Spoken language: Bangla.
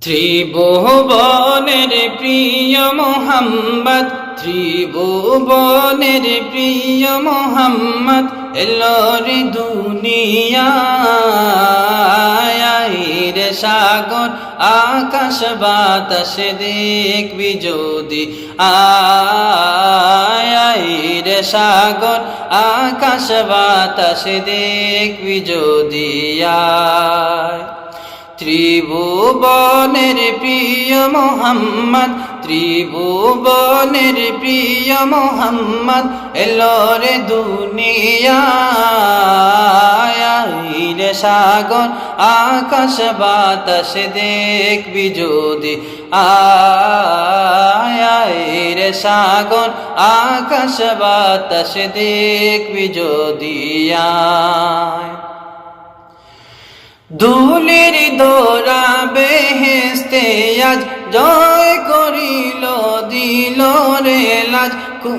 ত্রিভুবনের প্রিয় মোহাম্মদ, ত্রিভুবনের প্রিয় মোহাম্মদ এলো রে দুনিয়ায়। রে সাগর আকাশ বাতাস দেখবি যদি আয়। রে সাগর আকাশ বাতাস দেখবি যদি আয়। ত্রিভুবনের প্রিয় মোহাম্মদ, ত্রিভুবনের প্রিয় মোহাম্মদ এলো রে দুনিয়ায়। রে সাগর আকাশ বাতাস দেখবি যদি আয়। রে সাগর আকাশ বাতাস দেখবি যদি আয়। ধুলির দোরা বেহেশতে আজ জয় করিল দিল রে লাজ।